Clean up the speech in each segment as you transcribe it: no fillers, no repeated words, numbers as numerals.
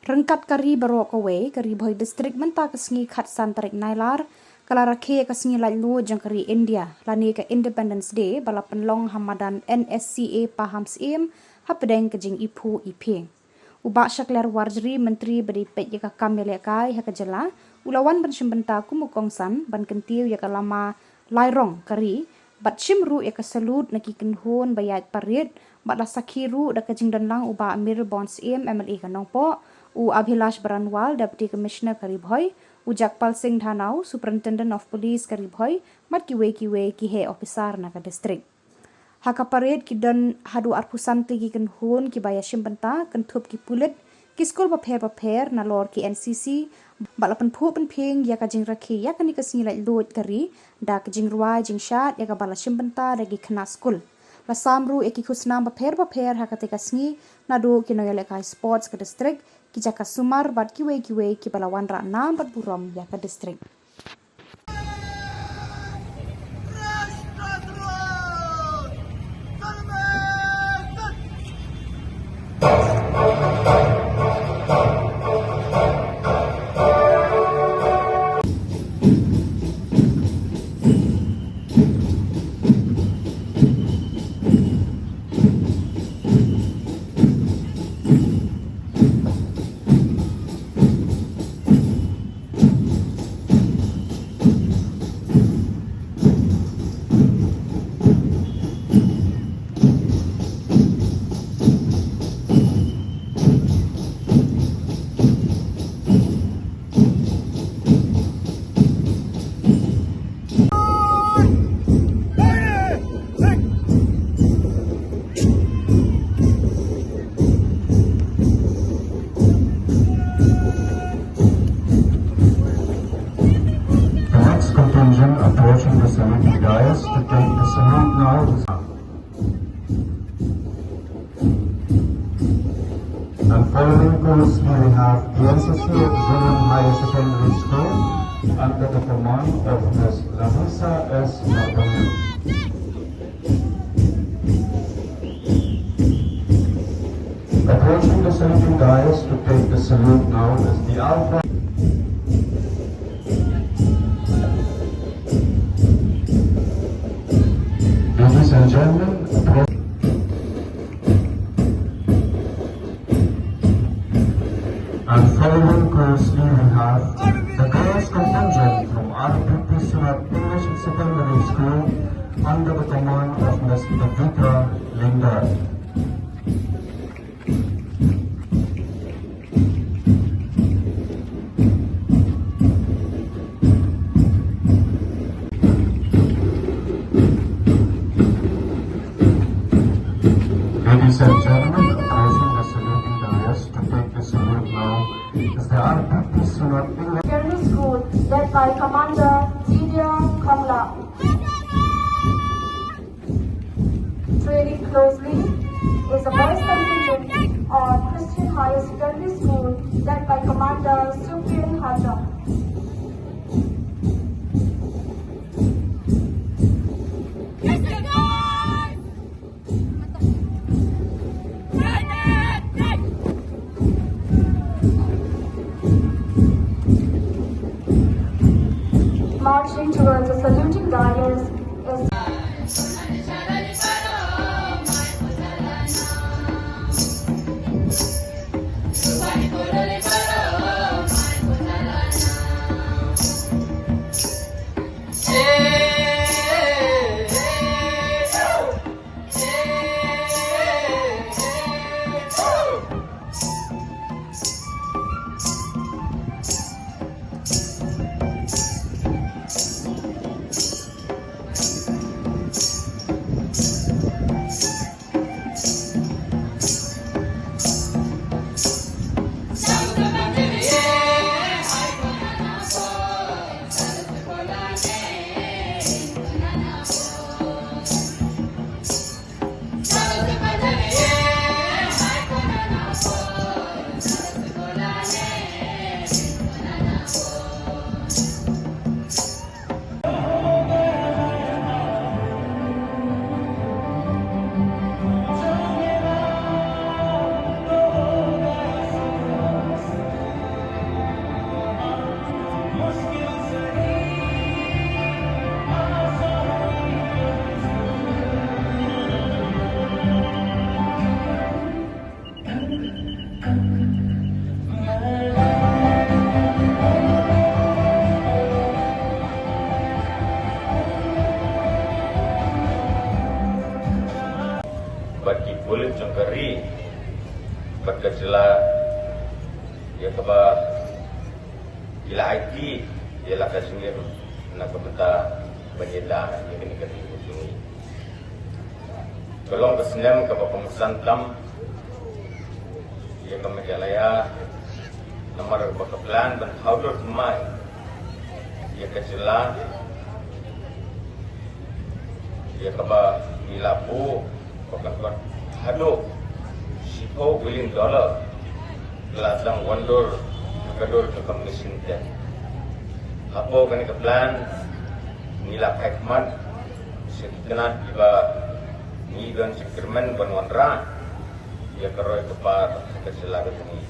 Rengkat kari barok away kari boy distrik menta kesengi khat santarik nailar kalara ke kesengi lalu jang kari India lani ke Independence Day bala penlong hamadan NSCA paham sim hapedeng kejing ipu iping. Ubak syakler warjri menteri beri pet yaka kamele kai haka jela ulawan pensim benta kumukongsan ban kentiu yaka lama lairong kari bat shimru yaka salut naki kenhun bayat parit bat la sakiru da kejing danlang uba Amir Bonds MLA kanongpo u Abhilash Baranwal, Deputy Commissioner Karibhoy, u Jakpal Singh Dhanau, Superintendent of Police Karibhoy, mat kiwe kihe officer naka district. Haka pared ki dan hadu arpusan tigi kan hun ki baya shimbenta kan thup ki pulit ki skol paper na lor ki NCC balapan pu penping ya ka jing rakhi ya kan ikasni lai lot kari da ka jing ruai jing shat ya ka bala shimbenta da ki khna skul. La samru eki khusnam paper haka tekasni na do ki noyale kai sports ka district ki jaka sumar bat kiwe ki balawan ra nam bat buram ya ka district. Approaching the saluting dais to take the salute now. And following closely we have the NCC Junior Higher Secondary School under the command of Ms. Larissa S. Nagami. Approaching the saluting dais to take the salute now is the Alpha. Ladies and gentlemen, and following closely we have the girls contingent from RPP Surat English Secondary School under the command of Ms. Pavitra Linda. Ladies and gentlemen, approaching the saluting dais to take the salute now is the RPP Surat English Secondary School led by Commander Gideon Kamla. Trailing closely is the boys contingent of Christian Higher Secondary School led by Commander Supriyan Haja. Marching towards the saluting dais is ia kaba ila IT ia la kasingir na kabenta banyela ia kini kati usungi kolong kesnem kaba pengusan tam ia kamajalaya nomor bakaplan ban haudur mai ia kecela ia kaba ilapu bakal hado $10 billion lasang wandor kador ke commission ten apo kani ke plan nila kaikman sekena iba ni dan sekirman banwanra ya karoi kepar keselaga ini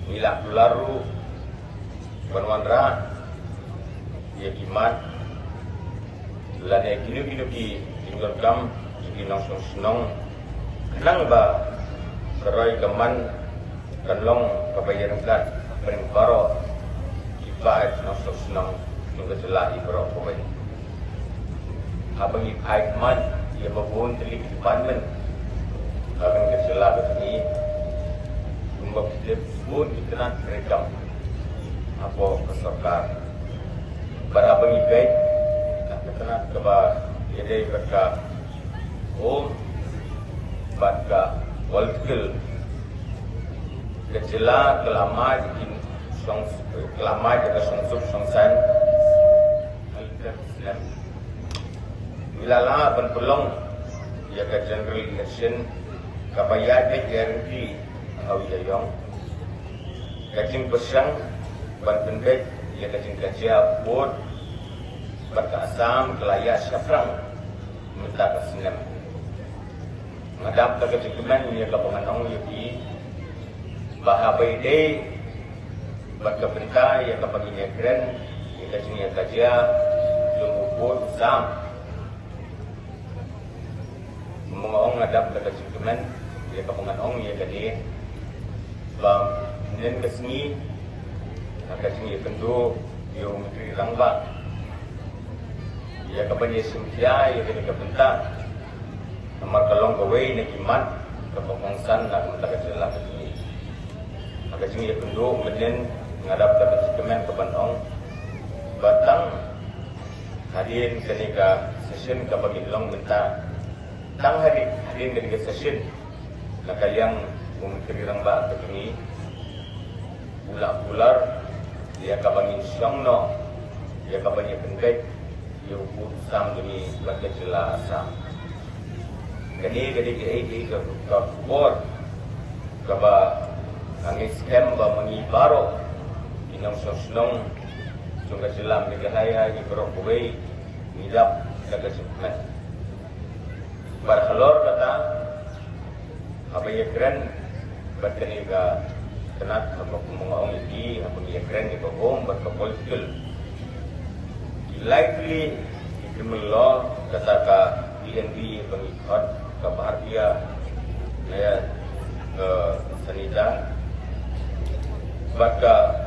nila laru banwanra ya kimat lane ginu ki tinggal kam ginong senong nang ba karoi gaman kanlong kabayaran plat paling baro ibaat ng senang ng kesalahan ibro ko ba habang ipaik man ia mabuon telik department habang kesalahan ini umbap pun kita nak rekam apa kesorkar barabang ibay kita nak keba ia berka om batka walkil kecela kelama bikin kelama jaga sungsuk sungsan alter Islam milala ban pelong ya ke general election kapaya de guarantee au yayong kacing pesang ban pendek ya kacing kacia board berka asam kelaya syafrang minta ke Islam ngadap ke kemen ya ke penganong yuki bahabai day berkebenta yang kepanggilnya keren yang kacingnya kaja lumuput sam mengong adap ke kacingkemen yang kepanganong yang kadi bang nen kesini kacingnya kendu yang menteri langba yang kepanggilnya simtia yang kadi kebenta nomor kalong gawe nakiman kepengongsan nak mentah kecelah kesini maka sini ia penduk kemudian menghadap ke kemen ke Bandung batang hadirin kenika session ke pagilong minta tang hadirin kenika session na kaliang umikirang ba ke sini ular dia kabangin siyang no dia kabangin pendek dia ukut sam demi baga jela asam kani ke board kaba ang scam ba mangibaro inang sosnong sunga silam ni gahaya ni berokwe nilap daga sukman barhalor kata abay kren batani ka kenat apa kumong iki apa ni kren ni bom berpolitikal likely criminal law kata ka DNB pengikut ka Bhartiya ya sanida baka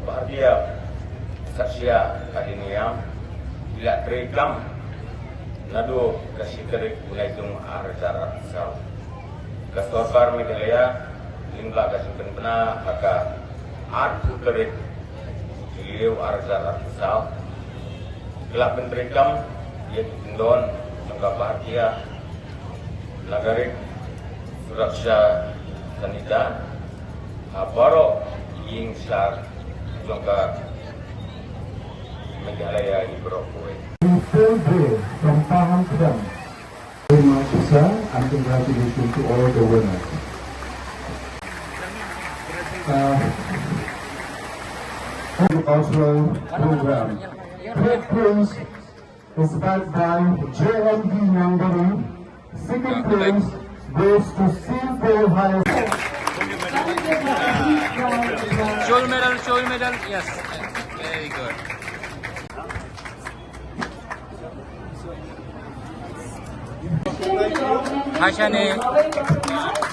bahagia saksia kadinia bila terekam nado kasih terik mulai tung arjara sal kasorkar medalya limba kasih pena maka artu terik liu arjara sal gelap terekam ia tindon sangka bahagia nagarik suraksha sanida baro ing sar jangka Meghalaya Ibrokwe. From Pahang Kedang. Very much, sir, and congratulations to all the winners. Cultural program. Third place is backed by JNV Nangari. Second place goes to Silpo High. Show medal, yes. Very good. Hashani.